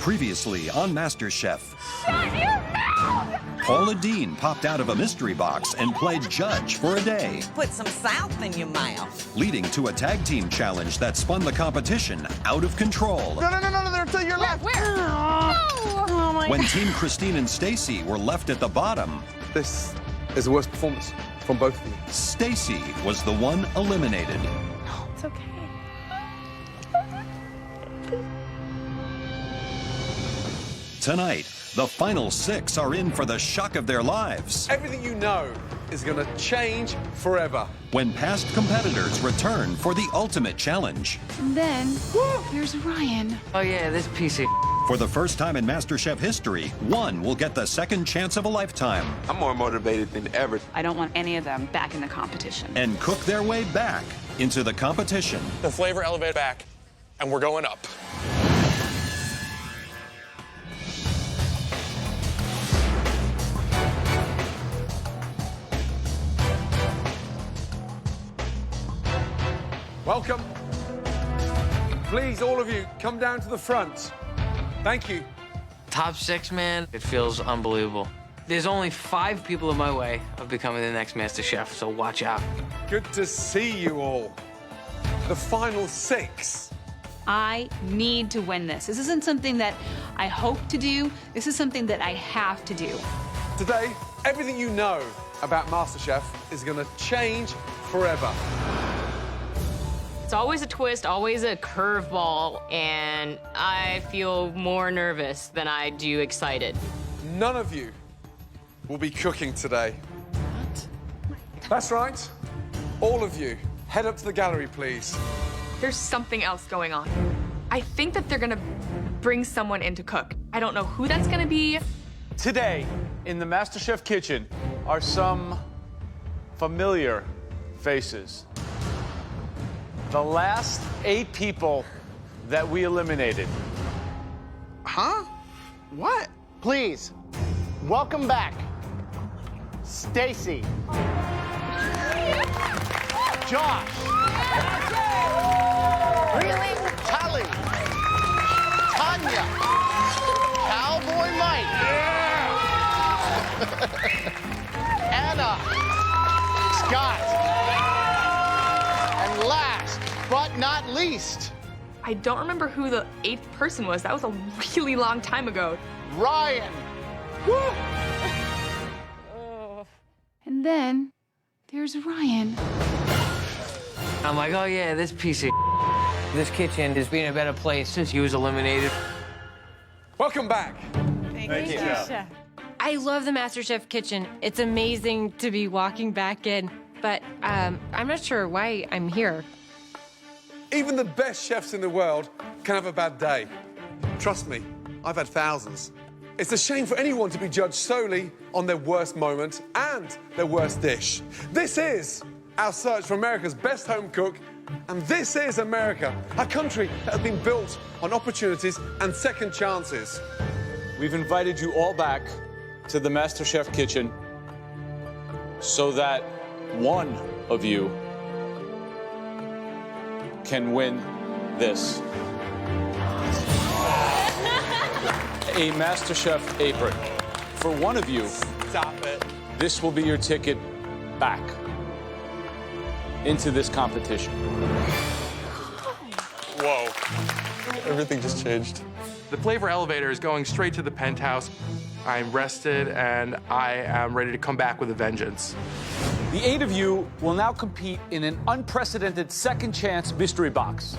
Previously on MasterChef, Paula Dean popped out of a mystery box and played judge for a day, Put some salt in your mouth. leading to a tag team challenge that spun the competition out of control. No, they're to your left. Where? No! Oh my When Team Christine and Stacy were left at the bottom, This is the worst performance from both of you. Stacy was the one eliminated. It's okay. Tonight, the final 6 are in for the shock of their lives Everything you know is going to change forever. when past competitors return for the ultimate challenge. And then there's Ryan. Oh yeah, this piece of For the first time in MasterChef history, one will get the second chance of a lifetime I'm more motivated than ever. I don't want any of them back in the competition. and cook their way back into the competition. The flavor elevated back, and we're going up. Welcome. Please, all of you, come down to the front. Thank you. top 6, man. It feels unbelievable. There's only 5 people in my way of becoming the next Master Chef, so watch out. Good to see you all. The final 6. I need to win this. This isn't something that I hope to do. This is something that I have to do. Today, everything you know about MasterChef is going to change forever. It's always a twist, always a curveball, and I feel more nervous than I do excited. None of you will be cooking today. What? That's right. All of you, head up to the gallery, please. There's something else going on. I think that they're gonna bring someone in to cook. I don't know who that's gonna be. Today, in the MasterChef kitchen, are some familiar faces. The last 8 people that we eliminated. Huh? What? Please, welcome back, Stacy, Josh, really? Tally, Tanya, Cowboy Mike, Anna, Scott, and last but not least, I don't remember who the 8th person was. That was a really long time ago. Ryan. And then there's Ryan. I'm like, oh yeah, this piece of This kitchen is being a better place since he was eliminated. Welcome back. Thank you. I love the MasterChef kitchen. It's amazing to be walking back in, but I'm not sure why I'm here. Even the best chefs in the world can have a bad day. Trust me, I've had thousands. It's a shame for anyone to be judged solely on their worst moment and their worst dish. This is our search for America's best home cook, and this is America, a country that has been built on opportunities and second chances. We've invited you all back to the MasterChef kitchen so that one of you can win this. A MasterChef apron. For one of you, Stop it. this will be your ticket back into this competition. Whoa. Everything just changed. The flavor elevator is going straight to the penthouse. I'm rested, and I am ready to come back with a vengeance. The 8 of you will now compete in an unprecedented second chance mystery box.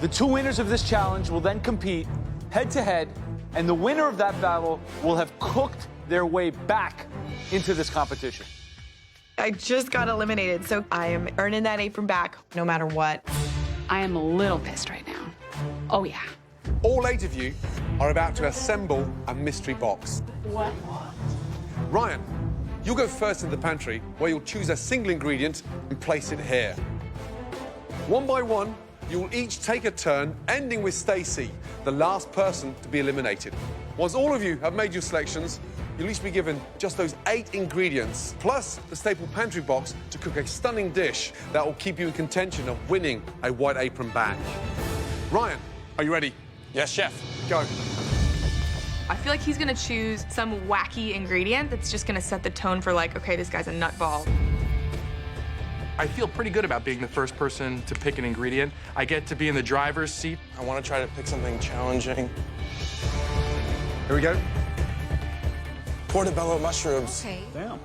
The 2 winners of this challenge will then compete head-to-head, and the winner of that battle will have cooked their way back into this competition. I just got eliminated, so I am earning that apron back no matter what. I am a little pissed right now. Oh, yeah. All 8 of you are about to assemble a mystery box. What? Ryan, you'll go first in the pantry, where you'll choose a single ingredient and place it here. One by one, you'll each take a turn, ending with Stacy, the last person to be eliminated. Once all of you have made your selections, you'll each be given just those 8 ingredients, plus the staple pantry box to cook a stunning dish that will keep you in contention of winning a white apron bag. Ryan, are you ready? Yes, chef. Go. I feel like he's gonna choose some wacky ingredient that's just gonna set the tone for like, okay, this guy's a nutball. I feel pretty good about being the first person to pick an ingredient. I get to be in the driver's seat. I want to try to pick something challenging. Here we go. Portobello mushrooms. Okay. Damn.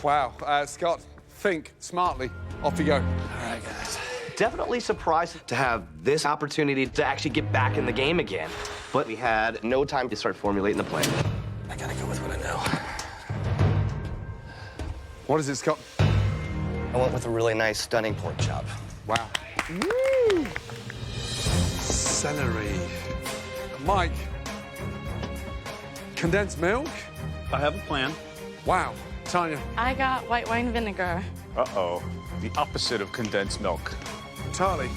Wow. Scott, think smartly. Off you go. All right, guys. Definitely surprised to have this opportunity to actually get back in the game again. But we had no time to start formulating the plan. I gotta go with what I know. What is it, Scott? I went with a really nice, stunning pork chop. Wow. Woo! Celery. Mike. Condensed milk? I have a plan. Wow. Tanya. I got white wine vinegar. Uh-oh. The opposite of condensed milk. Charlie.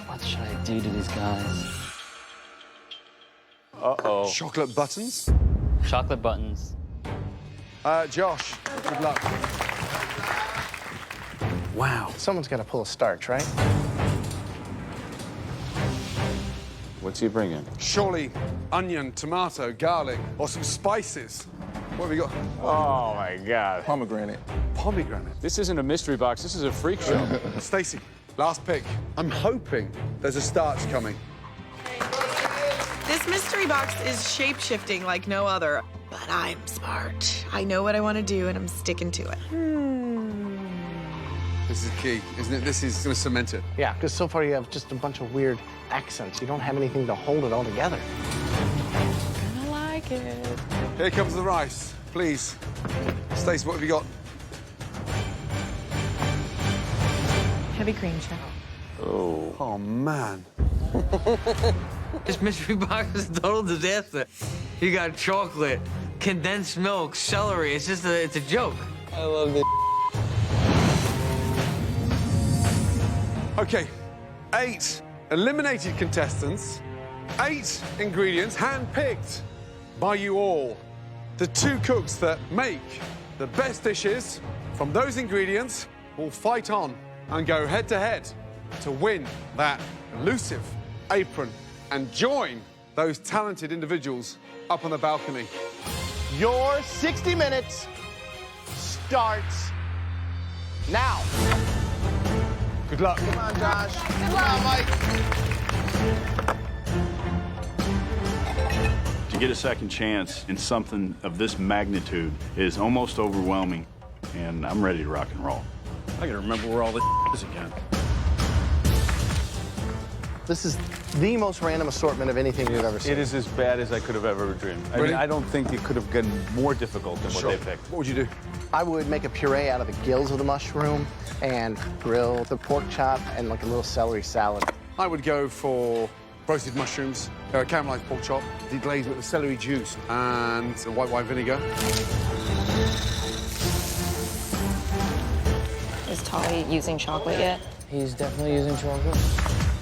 What should I do to these guys? Uh-oh. Chocolate buttons? Chocolate buttons. Josh, good luck. Wow. Someone's got to pull a starch, right? What's he bringing? Surely onion, tomato, garlic, or some spices. What have we got? Oh, my God. Pomegranate. Pomegranate. This isn't a mystery box. This is a freak show. Stacy, last pick. I'm hoping there's a starch coming. This mystery box is shape-shifting like no other. But I'm smart. I know what I want to do, and I'm sticking to it. This is key, isn't it? This is going to cement it. Yeah, because so far you have just a bunch of weird accents. You don't have anything to hold it all together. I like it. Here comes the rice, please. Stacey, what have you got? Heavy cream check. Oh, man. This mystery box is a total disaster. You got chocolate, condensed milk, celery. It's just it's a joke. I love this. Okay, 8 eliminated contestants, 8 ingredients hand-picked by you all. The 2 cooks that make the best dishes from those ingredients will fight on and go head-to-head to win that elusive apron and join those talented individuals up on the balcony. Your 60 minutes starts now. Good luck. Come on, Josh. Good luck, Mike. To get a second chance in something of this magnitude is almost overwhelming, and I'm ready to rock and roll. I gotta remember where all this is again. This is the most random assortment of anything you've ever seen. It is as bad as I could have ever dreamed. I mean, I don't think it could have been more difficult than what they picked. What would you do? I would make a puree out of the gills of the mushroom and grill the pork chop and like a little celery salad. I would go for roasted mushrooms, caramelized pork chop, deglazed with the celery juice and the white wine vinegar. Is Tolly using chocolate yet? He's definitely using chocolate.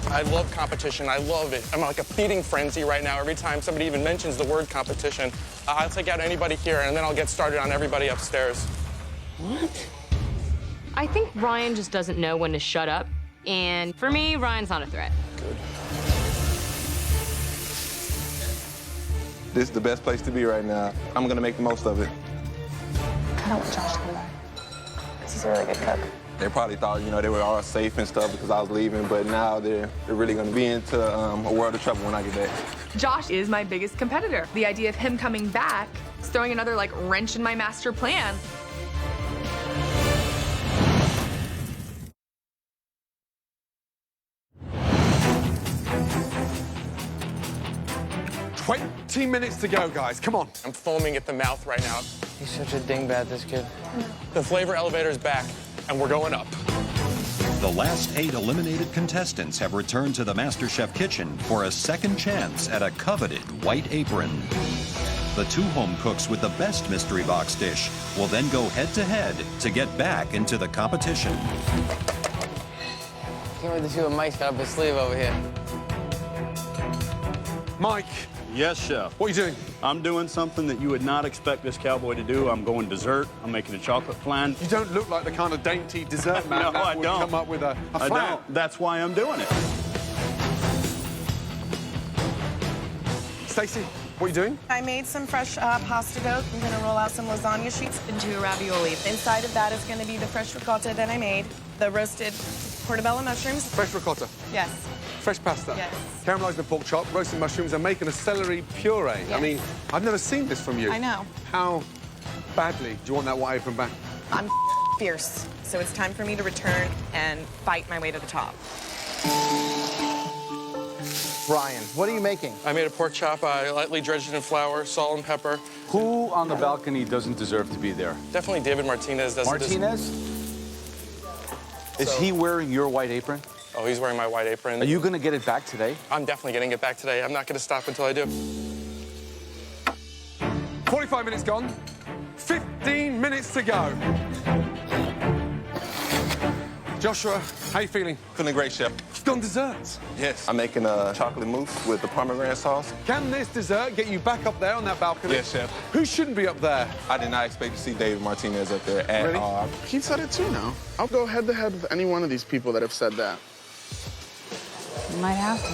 I love competition. I love it. I'm like a feeding frenzy right now. Every time somebody even mentions the word competition, I'll take out anybody here, and then I'll get started on everybody upstairs. What? I think Ryan just doesn't know when to shut up. And for me, Ryan's not a threat. Good. This is the best place to be right now. I'm gonna make the most of it. I don't want Josh to come back. He's a really good cook. They probably thought, you know, they were all safe and stuff because I was leaving, but now they're really gonna be into a world of trouble when I get back. Josh is my biggest competitor. The idea of him coming back is throwing another like wrench in my master plan. Twenty minutes to go, guys. Come on. I'm foaming at the mouth right now. He's such a dingbat, this kid. The flavor elevator's back, and we're going up. The last 8 eliminated contestants have returned to the MasterChef kitchen for a second chance at a coveted white apron. The 2 home cooks with the best mystery box dish will then go head-to-head to get back into the competition. Can't wait to see what Mike's got up his sleeve over here. Mike. Yes, Chef. What are you doing? I'm doing something that you would not expect this cowboy to do. I'm going dessert. I'm making a chocolate flan. You don't look like the kind of dainty dessert man No, that I would don't. come up with a I flan. don't. That's why I'm doing it. Stacey, What are you doing? I made some fresh pasta dough. I'm gonna roll out some lasagna sheets into a ravioli. Inside of that is gonna be the fresh ricotta that I made, the roasted portobello mushrooms. Fresh ricotta. Yes. Fresh pasta. Yes. Caramelising the pork chop, roasting mushrooms, and making a celery puree. Yes. I mean, I've never seen this from you. I know. How badly do you want that white apron back? I'm fierce, so it's time for me to return and fight my way to the top. Ryan, what are you making? I made a pork chop. I lightly dredged it in flour, salt, and pepper. Who on the balcony doesn't deserve to be there? Definitely David Martinez doesn't. Martinez? Is he wearing your white apron? Oh, he's wearing my white apron. Are you going to get it back today? I'm definitely getting it back today. I'm not going to stop until I do. 45 minutes gone. 15 minutes to go. Joshua, how you feeling? Feeling great, Chef. You've done desserts. Yes. I'm making a chocolate mousse with the pomegranate sauce. Can this dessert get you back up there on that balcony? Yes, Chef. Who shouldn't be up there? I did not expect to see David Martinez up there at Really? all. He said it too now. I'll go head to head with any one of these people that have said that. You might have to.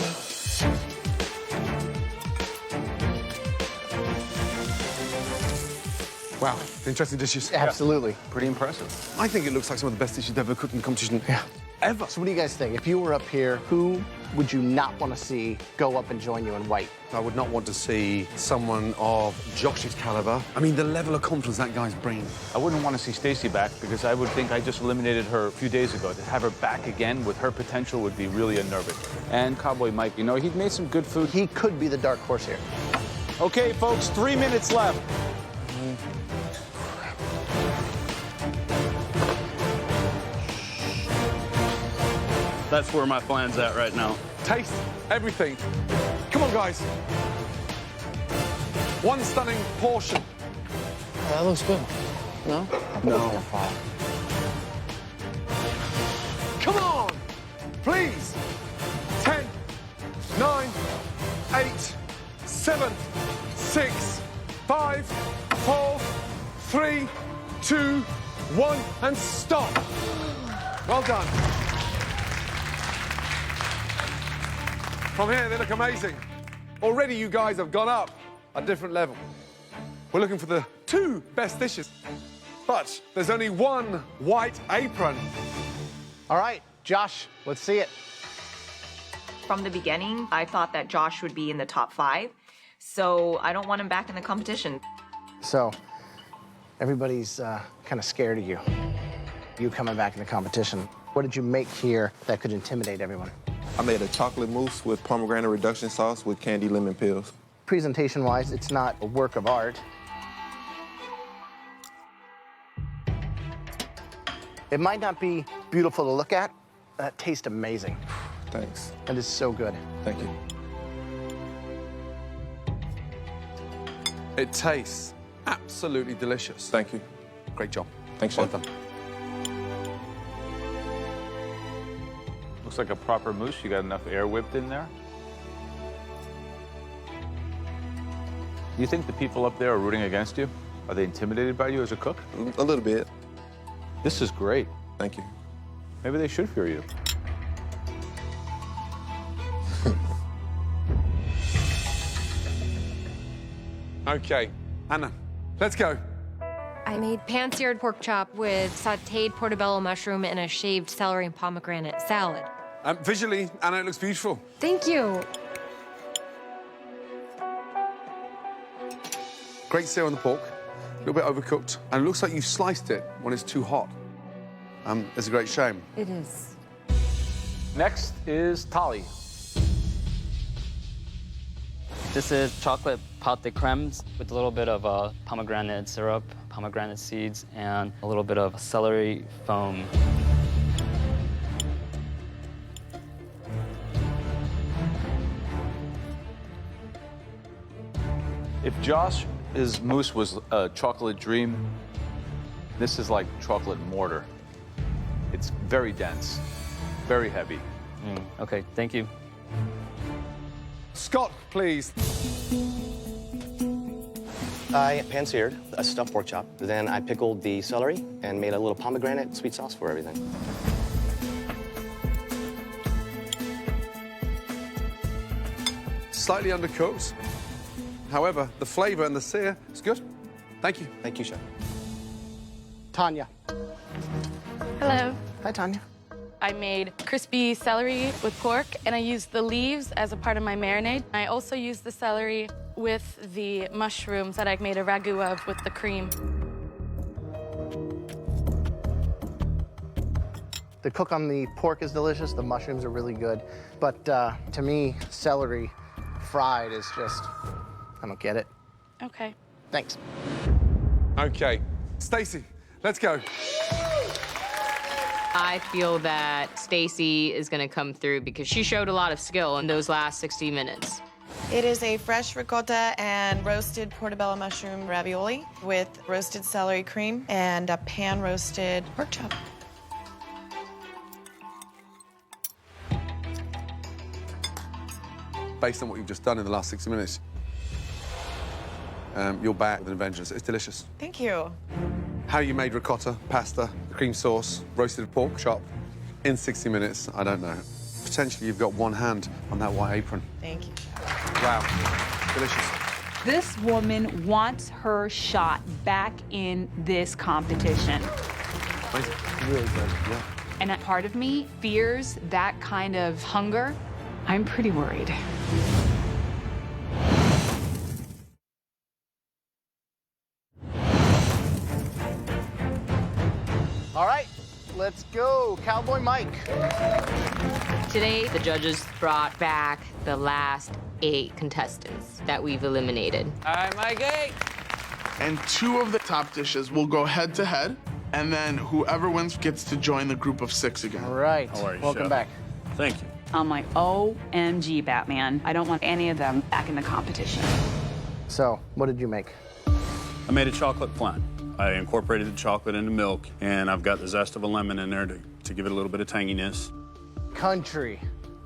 Wow, interesting dishes. Absolutely. Pretty impressive. I think it looks like some of the best dishes you've ever cooked in the competition. Yeah. Ever. So what do you guys think? If you were up here, who would you not want to see go up and join you in white? I would not want to see someone of Josh's caliber. I mean, the level of confidence that guy's bringing. I wouldn't want to see Stacy back because I would think I just eliminated her a few days ago. To have her back again with her potential would be really unnerving. And Cowboy Mike, you know, he'd made some good food. He could be the dark horse here. Okay, folks, 3 minutes left. That's where my plan's at right now. Taste everything. Come on, guys. One stunning portion. That looks good. No? No. Come on, please. 10, 9, 8, 7, 6, 5, 4, 3, 2, 1, and stop. Well done. From here, they look amazing. Already, you guys have gone up a different level. We're looking for the 2 best dishes. But there's only one white apron. All right, Josh, let's see it. From the beginning, I thought that Josh would be in the top 5, so I don't want him back in the competition. So, everybody's kind of scared of you. You coming back in the competition. What did you make here that could intimidate everyone? I made a chocolate mousse with pomegranate reduction sauce with candied lemon peels. Presentation-wise, it's not a work of art. It might not be beautiful to look at, but it tastes amazing. Thanks. It is so good. Thank you. It tastes absolutely delicious. Thank you. Great job. Thanks, Well Chef. done. Looks like a proper mousse. You got enough air whipped in there. Do you think the people up there are rooting against you? Are they intimidated by you as a cook? A little bit. This is great. Thank you. Maybe they should fear you. Okay, Anna, let's go. I made pan-seared pork chop with sautéed portobello mushroom and a shaved celery and pomegranate salad. Visually, Anna, it looks beautiful. Thank you. Great sear on the pork, a little bit overcooked, and it looks like you've sliced it when it's too hot. It's a great shame. It is. Next is Tali. This is chocolate pâte de crèmes with a little bit of pomegranate syrup, pomegranate seeds, and a little bit of celery foam. If Josh's mousse was a chocolate dream, this is like chocolate mortar. It's very dense, very heavy. Okay, thank you. Scott, please. I pan-seared a stuffed pork chop. Then I pickled the celery and made a little pomegranate sweet sauce for everything. Slightly undercooked. However, the flavor and the sear is good. Thank you. Thank you, Chef. Tanya. Hello. Hi, Tanya. I made crispy celery with pork, and I used the leaves as a part of my marinade. I also used the celery with the mushrooms that I made a ragu of with the cream. The cook on the pork is delicious. The mushrooms are really good. But to me, celery fried is just, I don't get it. Okay. Thanks. Okay. Stacey, let's go. I feel that Stacy is going to come through because she showed a lot of skill in those last 60 minutes. It is a fresh ricotta and roasted portobello mushroom ravioli with roasted celery cream and a pan-roasted pork chop. Based on what you've just done in the last 60 minutes, you're back with an vengeance. It's delicious. Thank you. How you made ricotta, pasta, the cream sauce, roasted pork chop in 60 minutes, I don't know. Potentially you've got one hand on that white apron. Thank you. Wow, delicious. This woman wants her shot back in this competition. Amazing. Really good, yeah. And a part of me fears that kind of hunger. I'm pretty worried. All right, let's go. Cowboy Mike. Today, the judges brought back the last 8 contestants that we've eliminated. All right, Mikey. And 2 of the top dishes will go head-to-head, and then whoever wins gets to join the group of 6 again. All right. How are you, Welcome Chef? back. Thank you. I'm like, OMG, Batman. I don't want any of them back in the competition. So, what did you make? I made a chocolate flan. I incorporated the chocolate into milk, and I've got the zest of a lemon in there to give it a little bit of tanginess. Country,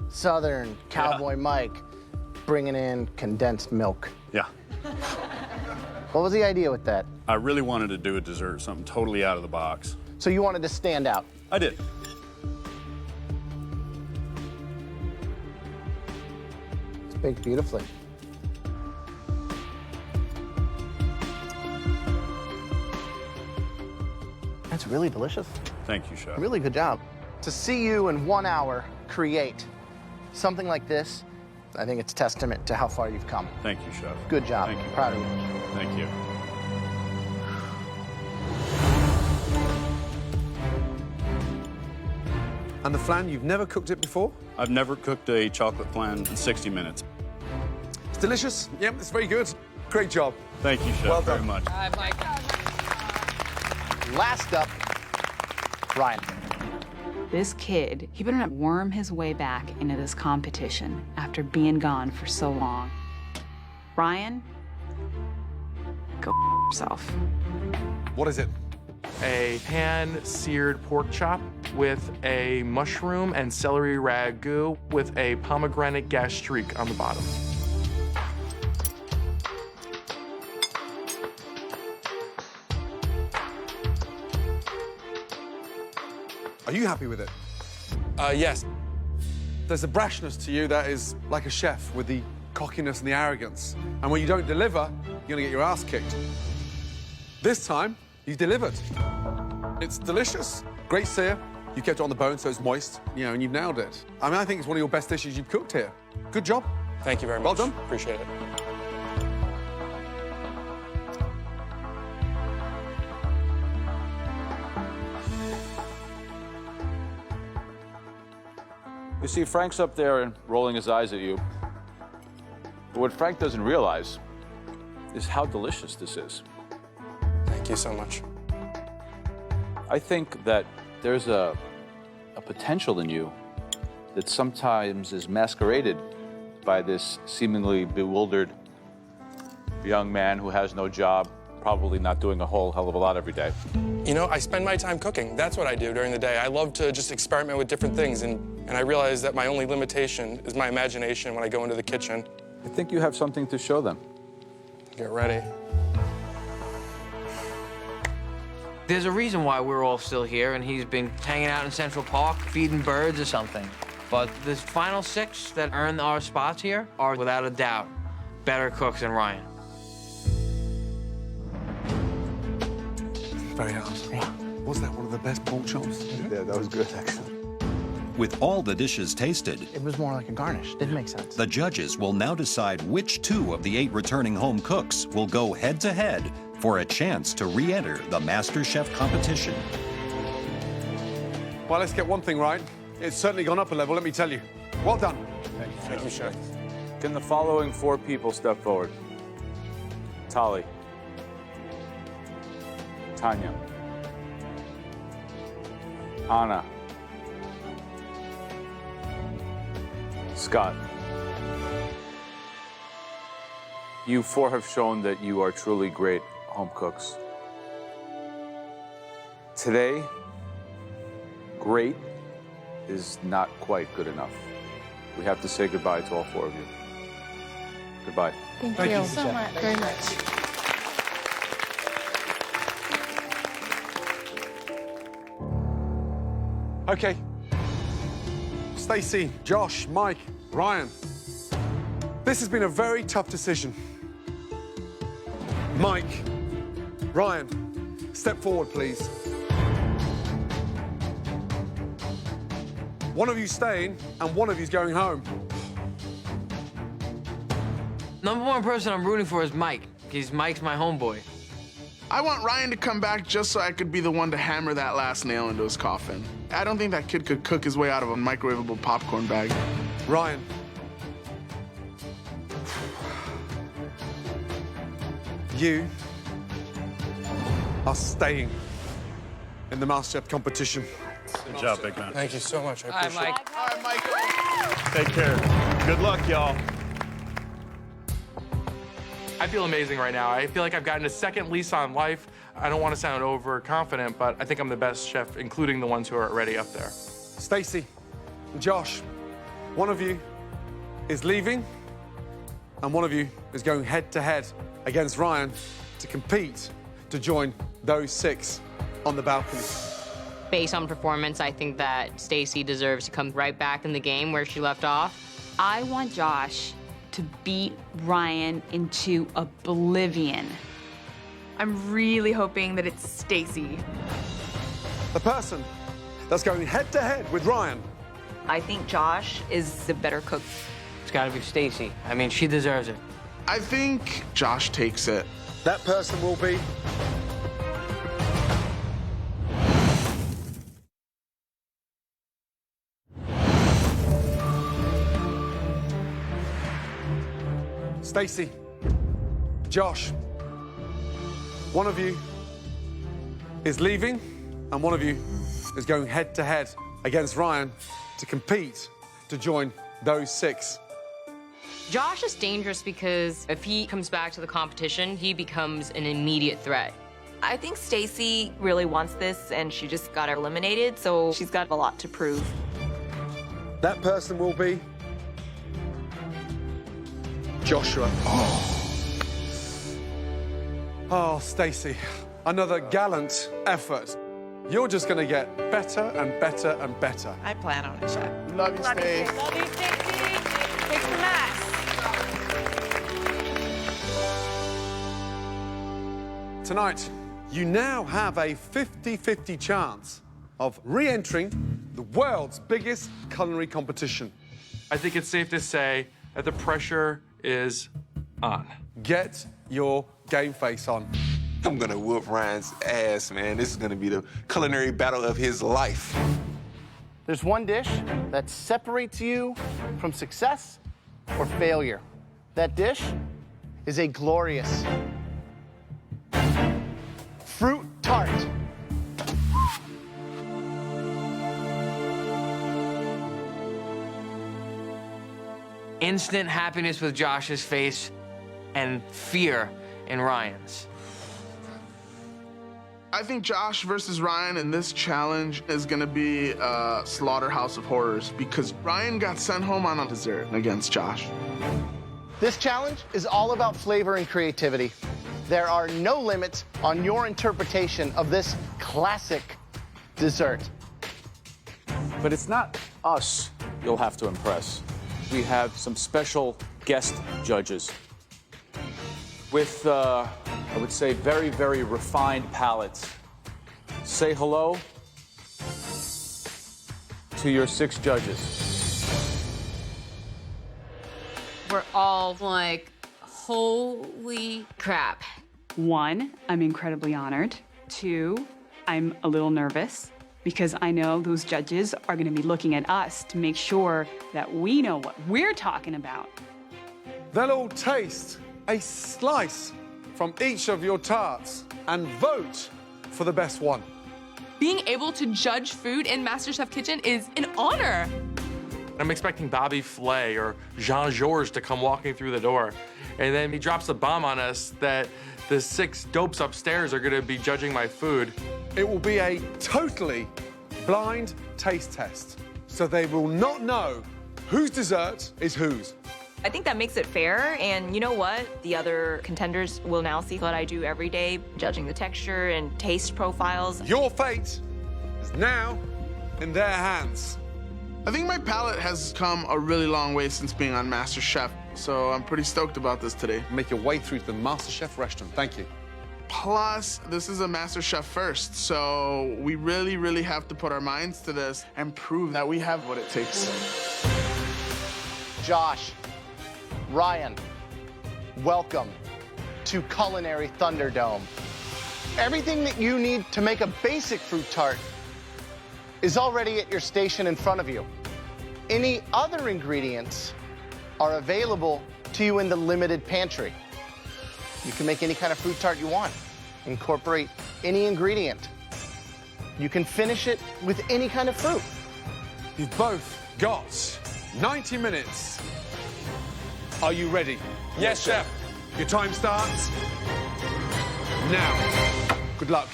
Southern, Cowboy Mike, bringing in condensed milk. Yeah. What was the idea with that? I really wanted to do a dessert, something totally out of the box. So you wanted to stand out? I did. It's baked beautifully. That's really delicious. Thank you, Chef. Really good job. To see you in 1 hour create something like this, I think it's testament to how far you've come. Thank you, Chef. Good job. Thank you. Proud of you. Thank you. And the flan, you've never cooked it before? I've never cooked a chocolate flan in 60 minutes. It's delicious. Yep, it's very good. Great job. Thank you, Chef, Well done. very much. All right, Mike. Last up, Ryan. This kid, he better not worm his way back into this competition after being gone for so long. Ryan, go yourself. What is it? A pan-seared pork chop with a mushroom and celery ragu with a pomegranate gastrique on the bottom. Are you happy with it? Yes. There's a brashness to you that is like a chef with the cockiness and the arrogance. And when you don't deliver, you're gonna get your ass kicked. This time, you delivered. It's delicious. Great sear. You kept it on the bone so it's moist, you know, and you've nailed it. I mean, I think it's one of your best dishes you've cooked here. Good job. Thank you very much. Well done. Appreciate it. You see, Frank's up there and rolling his eyes at you. But what Frank doesn't realize is how delicious this is. Thank you so much. I think that there's a potential in you that sometimes is masqueraded by this seemingly bewildered young man who has no job, probably not doing a whole hell of a lot every day. You know, I spend my time cooking. That's what I do during the day. I love to just experiment with different things, and I realize that my only limitation is my imagination when I go into the kitchen. I think you have something to show them. Get ready. There's a reason why we're all still here, and he's been hanging out in Central Park, feeding birds or something. But the final 6 that earn our spots here are, without a doubt, better cooks than Ryan. Very hard. Yeah. Was that one of the best pork chops? Yeah, that was good, actually. With all the dishes tasted, It was more like a garnish. Didn't make sense. the judges will now decide which 2 of the 8 returning home cooks will go head-to-head for a chance to re-enter the MasterChef competition. Well, let's get one thing right. It's certainly gone up a level, let me tell you. Well done. Thank you, Chef. Can the following 4 people step forward? Tali. Tanya. Anna. Scott. You 4 have shown that you are truly great home cooks. Today, great is not quite good enough. We have to say goodbye to all 4 of you. Goodbye. Thank Thank you you, so Chef. much. Very much. Okay. Stacey, Josh, Mike, Ryan. This has been a very tough decision. Mike, Ryan, step forward, please. One of you staying and one of you's going home. Number 1 person I'm rooting for is Mike, because Mike's my homeboy. I want Ryan to come back just so I could be the one to hammer that last nail into his coffin. I don't think that kid could cook his way out of a microwavable popcorn bag. Ryan. You are staying in the MasterChef competition. Good job, big man. Thank you so much. I appreciate it. All right, Michael. Take care. Good luck, y'all. I feel amazing right now. I feel like I've gotten a second lease on life. I don't want to sound overconfident, but I think I'm the best chef, including the ones who are already up there. Stacey, Josh, one of you is leaving and one of you is going head-to-head against Ryan to compete to join those 6 on the balcony. Based on performance, I think that Stacey deserves to come right back in the game where she left off. I want Josh to beat Ryan into oblivion. I'm really hoping that it's Stacey. The person that's going head-to-head with Ryan. I think Josh is the better cook. It's got to be Stacey. I mean, she deserves it. I think Josh takes it. That person will be Stacey, Josh, one of you is leaving and one of you is going head-to-head against Ryan to compete to join those 6. Josh is dangerous because if he comes back to the competition, he becomes an immediate threat. I think Stacey really wants this and she just got eliminated, so she's got a lot to prove. That person will be Joshua. Oh, Stacey, another gallant effort. You're just going to get better and better and better. I plan on it, Chef. Love you, Stacey. Love you, Stacey. Kick some ass. Tonight, you now have a 50-50 chance of re-entering the world's biggest culinary competition. I think it's safe to say that the pressure is on. Get your game face on. I'm gonna whoop Ryan's ass, man. This is gonna be the culinary battle of his life. There's one dish that separates you from success or failure. That dish is a glorious fruit tart. Instant happiness with Josh's face and fear in Ryan's. I think Josh versus Ryan in this challenge is gonna be a slaughterhouse of horrors because Ryan got sent home on a dessert against Josh. This challenge is all about flavor and creativity. There are no limits on your interpretation of this classic dessert. But it's not us you'll have to impress. We have some special guest judges with, I would say, very, very refined palates say hello to your 6 judges. We're all like, holy crap. 1, I'm incredibly honored. 2, I'm a little nervous because I know those judges are going to be looking at us to make sure that we know what we're talking about. They'll all taste a slice from each of your tarts and vote for the best one. Being able to judge food in MasterChef Kitchen is an honor. I'm expecting Bobby Flay or Jean-Georges to come walking through the door. And then he drops the bomb on us that the 6 dopes upstairs are gonna be judging my food. It will be a totally blind taste test. So they will not know whose dessert is whose. I think that makes it fair, and you know what? The other contenders will now see what I do every day, judging the texture and taste profiles. Your fate is now in their hands. I think my palate has come a really long way since being on MasterChef, so I'm pretty stoked about this today. Make your way through to the MasterChef restaurant. Thank you. Plus, this is a MasterChef first, so we really, really have to put our minds to this and prove that we have what it takes. Josh, Ryan, welcome to Culinary Thunderdome. Everything that you need to make a basic fruit tart is already at your station in front of you. Any other ingredients are available to you in the limited pantry. You can make any kind of fruit tart you want. Incorporate any ingredient. You can finish it with any kind of fruit. You've both got 90 minutes. Are you ready? Yes, Chef. Your time starts now. Good luck.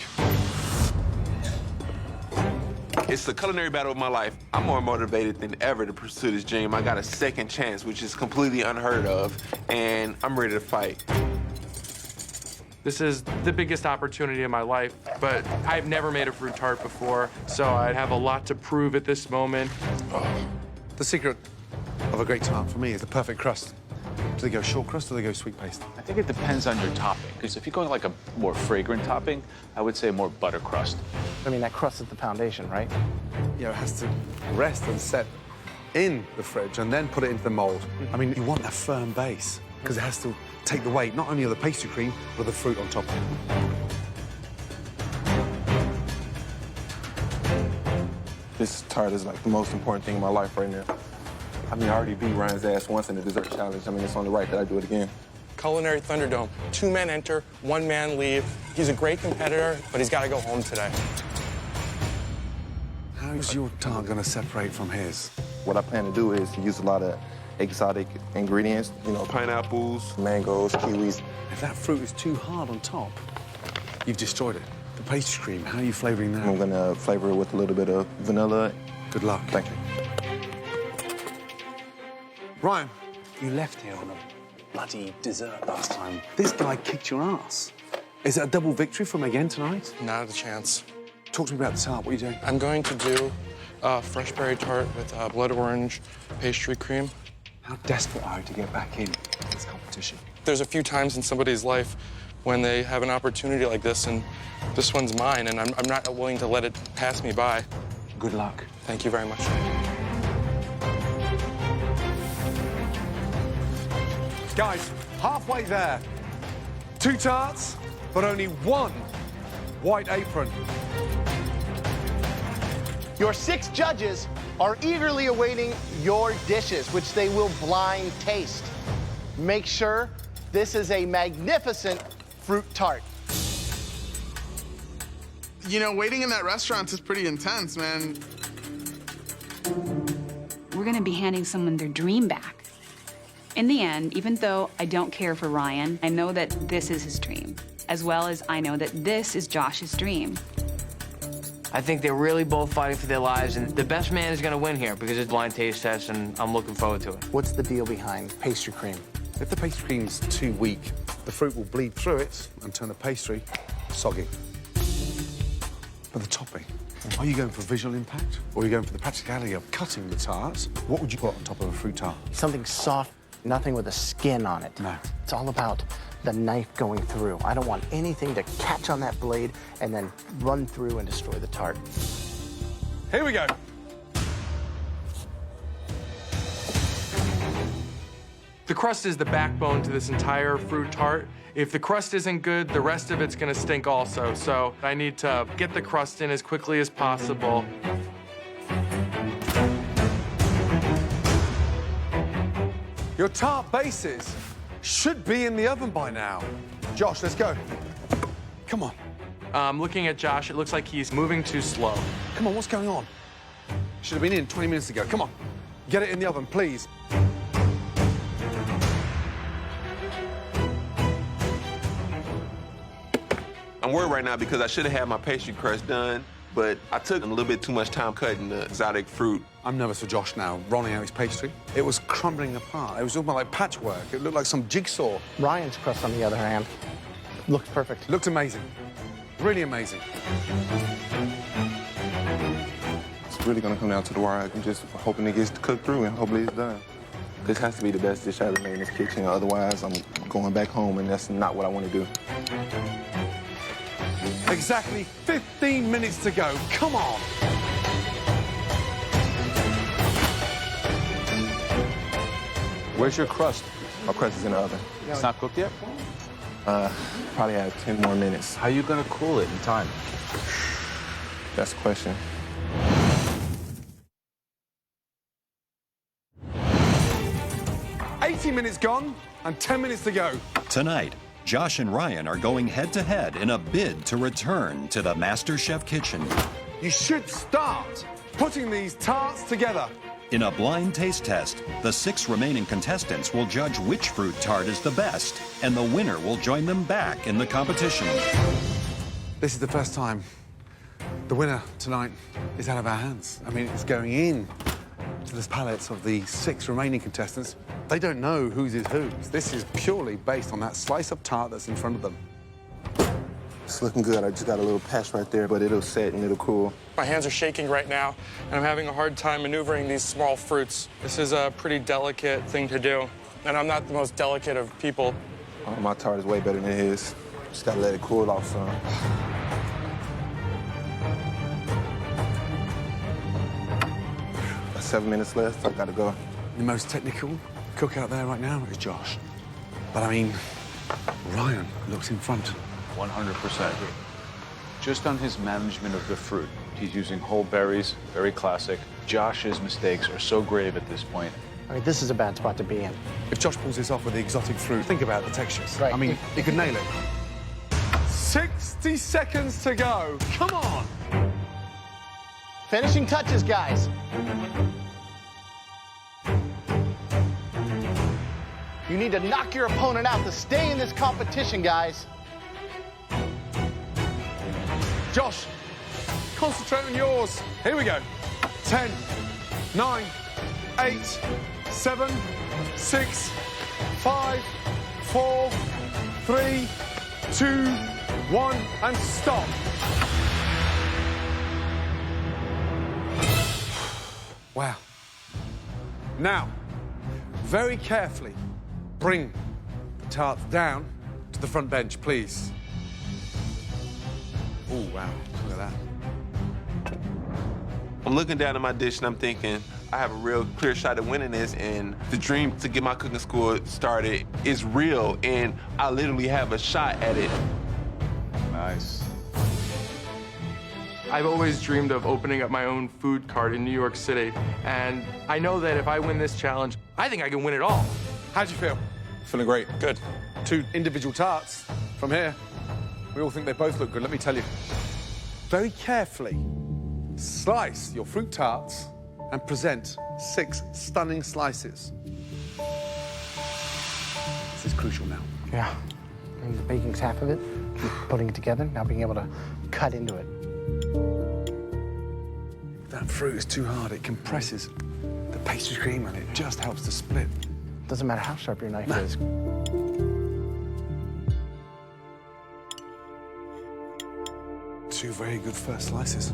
It's the culinary battle of my life. I'm more motivated than ever to pursue this dream. I got a second chance, which is completely unheard of, and I'm ready to fight. This is the biggest opportunity of my life, but I've never made a fruit tart before, so I have a lot to prove at this moment. The secret of a great tart for me is the perfect crust. Do they go short crust or do they go sweet paste? I think it depends on your topping, because if you're going like a more fragrant topping, I would say more butter crust. I mean, that crust is the foundation, right? You know, it has to rest and set in the fridge and then put it into the mold. I mean, you want a firm base because it has to take the weight not only of the pastry cream, but the fruit on top. This tart is like the most important thing in my life right now. I mean, I already beat Ryan's ass once in the dessert challenge. I mean, it's only right that I do it again. Culinary Thunderdome. 2 men enter, 1 man leave. He's a great competitor, but he's got to go home today. How is your tart going to separate from his? What I plan to do is to use a lot of exotic ingredients, you know, pineapples, mangoes, kiwis. If that fruit is too hard on top, you've destroyed it. The pastry cream, how are you flavoring that? I'm going to flavor it with a little bit of vanilla. Good luck. Thank you. Ryan, You left here on a bloody dessert last time. this guy kicked your ass. Is it a double victory from again tonight? Not a chance. Talk to me about the tart. What are you doing? I'm going to do a fresh berry tart with blood orange pastry cream. How desperate are you to get back in this competition? There's a few times in somebody's life when they have an opportunity like this, and this one's mine, and I'm not willing to let it pass me by. Good luck. Thank you very much. Guys, halfway there. 2 tarts, but only 1 white apron. Your 6 judges are eagerly awaiting your dishes, which they will blind taste. Make sure this is a magnificent fruit tart. You know, waiting in that restaurant is pretty intense, man. We're gonna be handing someone their dream back. In the end, even though I don't care for Ryan, I know that this is his dream, as well as I know that this is Josh's dream. I think they're really both fighting for their lives, and the best man is gonna win here because it's a blind taste test, and I'm looking forward to it. What's the deal behind pastry cream? If the pastry cream's too weak, the fruit will bleed through it and turn the pastry soggy. But the topping, are you going for visual impact or are you going for the practicality of cutting the tart? What would you put on top of a fruit tart? Something soft, nothing with a skin on it. No. It's all about the knife going through. I don't want anything to catch on that blade and then run through and destroy the tart. Here we go. The crust is the backbone to this entire fruit tart. If the crust isn't good, the rest of it's gonna stink also. So I need to get the crust in as quickly as possible. Your tart bases should be in the oven by now. Josh, let's go. Come on. Looking at Josh, it looks like he's moving too slow. Come on, what's going on? Should have been in 20 minutes ago. Come on. Get it in the oven, please. I'm worried right now because I should have had my pastry crust done, but I took a little bit too much time cutting the exotic fruit. I'm nervous for Josh now, rolling out his pastry. It was crumbling apart. It was almost like patchwork. It looked like some jigsaw. Ryan's crust, on the other hand, looks perfect. Looked amazing. Really amazing. It's really gonna come down to the wire. I'm just hoping it gets cooked through and hopefully it's done. This has to be the best dish I ever made in this kitchen. Otherwise, I'm going back home and that's not what I want to do. Exactly 15 minutes to go. Come on. Where's your crust? My crust is in the oven. It's not cooked yet? Probably have 10 more minutes. How are you gonna cool it in time? That's the question. Minutes gone and 10 minutes to go. Tonight, Josh and Ryan are going head-to-head in a bid to return to the MasterChef kitchen. You should start putting these tarts together. In a blind taste test, the 6 remaining contestants will judge which fruit tart is the best, and the winner will join them back in the competition. This is the first time the winner tonight is out of our hands. I mean, it's going in to the palates of the 6 remaining contestants. They don't know whose is whose. This is purely based on that slice of tart that's in front of them. It's looking good. I just got a little patch right there, but it'll set and it'll cool. My hands are shaking right now, and I'm having a hard time maneuvering these small fruits. This is a pretty delicate thing to do, and I'm not the most delicate of people. Oh, my tart is way better than his. Just gotta let it cool off some. 7 minutes left. I gotta go. The most technical cook out there right now is Josh. But I mean, Ryan looks in front. 100%. Just on his management of the fruit, he's using whole berries, very classic. Josh's mistakes are so grave at this point. I mean, this is a bad spot to be in. If Josh pulls this off with the exotic fruit, think about the textures. Right. I mean, he could nail it. 60 seconds to go. Come on. Finishing touches, guys. You need to knock your opponent out to stay in this competition, guys. Josh, concentrate on yours. Here we go. 10, 9, 8, 7, 6, 5, 4, 3, 2, 1, and stop. Wow. Now, very carefully, bring the tarts down to the front bench, please. Oh, wow. Look at that. I'm looking down at my dish and I'm thinking, I have a real clear shot at winning this, and the dream to get my cooking school started is real, and I literally have a shot at it. Nice. I've always dreamed of opening up my own food cart in New York City, and I know that if I win this challenge, I think I can win it all. How'd you feel? Feeling great. Good. 2 individual tarts from here. We all think they both look good, let me tell you. Very carefully slice your fruit tarts and present 6 stunning slices. This is crucial now. Yeah. And the baking's half of it. Putting it together, now being able to cut into it. That fruit is too hard. It compresses the pastry cream and it just helps to split. Doesn't matter how sharp your knife is. 2 very good first slices.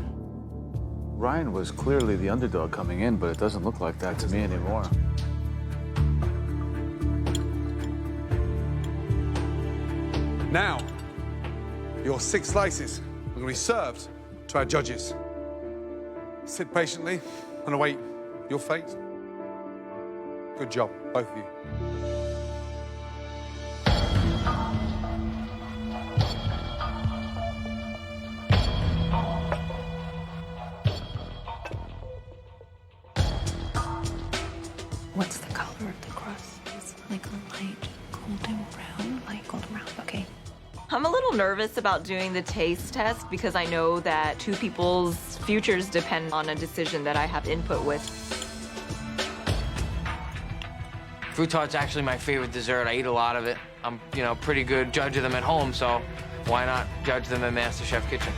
Ryan was clearly the underdog coming in, but it doesn't look like that to me anymore. Now, your 6 slices are going to be served to our judges. Sit patiently and await your fate. Good job, both of you. What's the color of the crust? It's like a light golden brown, okay. I'm a little nervous about doing the taste test because I know that 2 people's futures depend on a decision that I have input with. Fruit tart's actually my favorite dessert. I eat a lot of it. I'm, pretty good judge of them at home, so why not judge them in MasterChef Kitchen?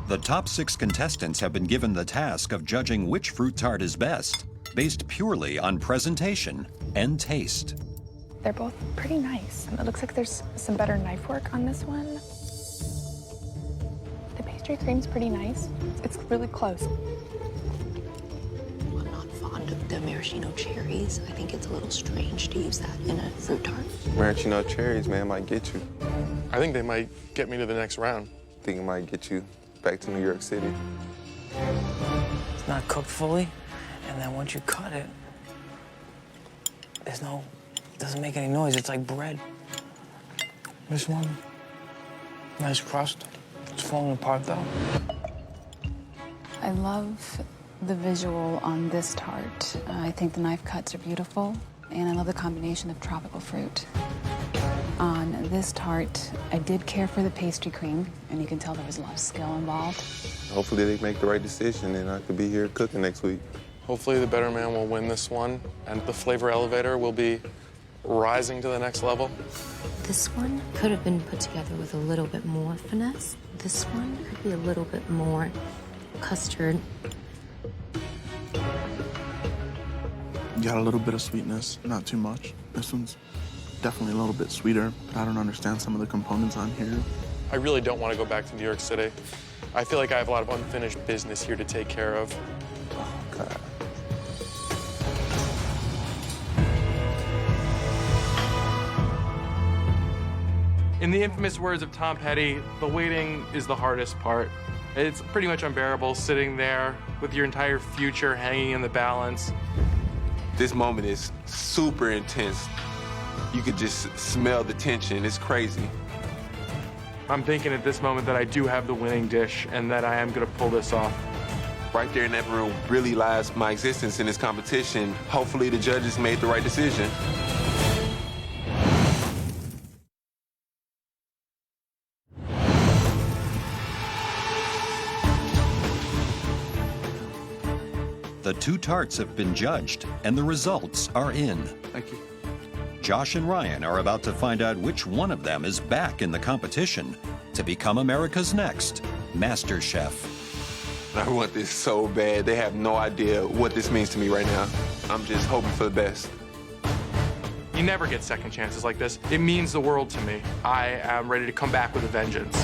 The top 6 contestants have been given the task of judging which fruit tart is best, based purely on presentation and taste. They're both pretty nice. It looks like there's some better knife work on this one. The pastry cream's pretty nice. It's really close. I'm not fond of the maraschino cherries. I think it's a little strange to use that in a fruit tart. Maraschino cherries, man, might get you. I think they might get me to the next round. I think it might get you back to New York City. It's not cooked fully, and then once you cut it, it doesn't make any noise. It's like bread. This one, nice crust. It's falling apart though. I love the visual on this tart. I think the knife cuts are beautiful, and I love the combination of tropical fruit. On this tart, I did care for the pastry cream, and you can tell there was a lot of skill involved. Hopefully they make the right decision and I could be here cooking next week. Hopefully the better man will win this one, and the flavor elevator will be rising to the next level. This one could have been put together with a little bit more finesse. This one could be a little bit more custard. Got a little bit of sweetness, not too much. This one's definitely a little bit sweeter, but I don't understand some of the components on here. I really don't want to go back to New York City. I feel like I have a lot of unfinished business here to take care of. Oh, God. In the infamous words of Tom Petty, the waiting is the hardest part. It's pretty much unbearable sitting there with your entire future hanging in the balance. This moment is super intense. You could just smell the tension. It's crazy. I'm thinking at this moment that I do have the winning dish and that I am gonna pull this off. Right there in that room really lies my existence in this competition. Hopefully the judges made the right decision. The 2 tarts have been judged, and the results are in. Thank you. Josh and Ryan are about to find out which one of them is back in the competition to become America's next MasterChef. I want this so bad. They have no idea what this means to me right now. I'm just hoping for the best. You never get second chances like this. It means the world to me. I am ready to come back with a vengeance.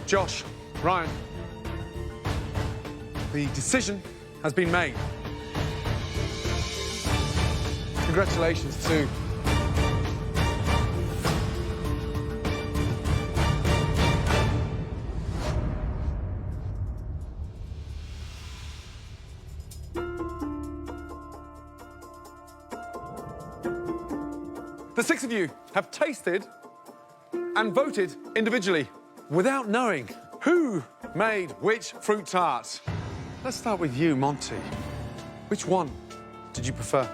Josh, Ryan, the decision has been made. Congratulations to the 6 of you have tasted and voted individually without knowing who made which fruit tart. Let's start with you, Monty. Which one did you prefer?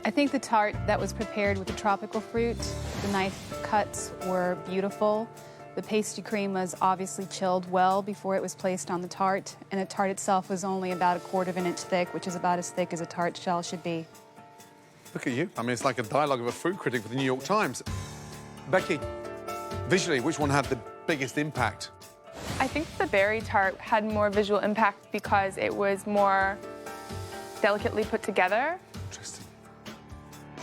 I think the tart that was prepared with the tropical fruit, the knife cuts were beautiful. The pastry cream was obviously chilled well before it was placed on the tart, and the tart itself was only about 1/4 of an inch thick, which is about as thick as a tart shell should be. Look at you. I mean, it's like a dialogue of a food critic for the New York Times. Becky, visually, which one had the biggest impact? I think the berry tart had more visual impact because it was more delicately put together. Interesting.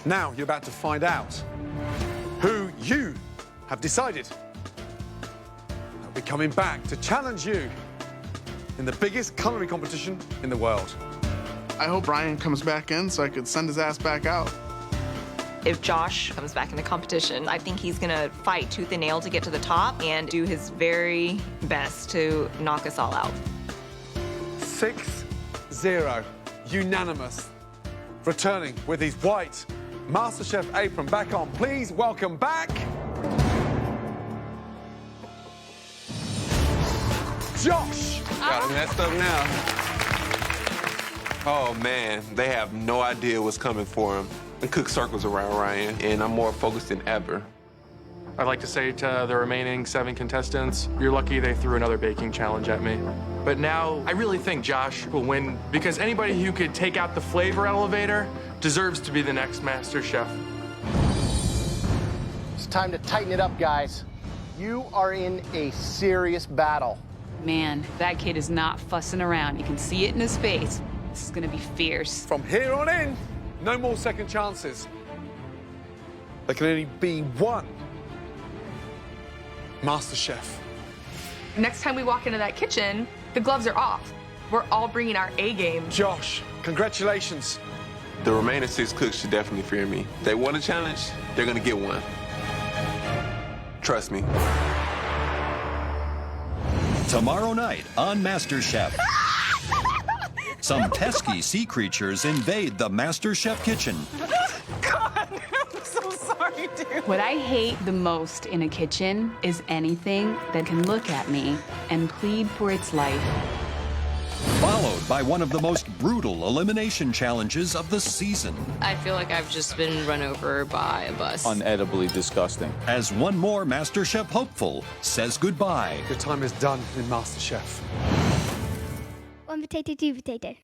Now you're about to find out who you have decided. They'll be coming back to challenge you in the biggest culinary competition in the world. I hope Ryan comes back in so I could send his ass back out. If Josh comes back in the competition, I think he's gonna fight tooth and nail to get to the top and do his very best to knock us all out. 6-0, unanimous. Returning with his white MasterChef apron back on. Please welcome back Josh. Got it messed up now. Oh man, they have no idea what's coming for him. The cook circles around Ryan, and I'm more focused than ever. I'd like to say to the remaining 7 contestants, you're lucky they threw another baking challenge at me. But now, I really think Josh will win because anybody who could take out the flavor elevator deserves to be the next Master Chef. It's time to tighten it up, guys. You are in a serious battle. Man, that kid is not fussing around. You can see it in his face. This is gonna be fierce. From here on in, no more second chances. There can only be one Master Chef. Next time we walk into that kitchen, the gloves are off. We're all bringing our A game. Josh, congratulations. The remaining 6 cooks should definitely fear me. If they want a challenge, they're gonna get one. Trust me. Tomorrow night on MasterChef. Some pesky sea creatures invade the MasterChef kitchen. God, I'm so sorry, dude. What I hate the most in a kitchen is anything that can look at me and plead for its life. Followed by one of the most brutal elimination challenges of the season. I feel like I've just been run over by a bus. Unedibly disgusting. As one more MasterChef hopeful says goodbye. Your time is done in MasterChef. One potato, two potato.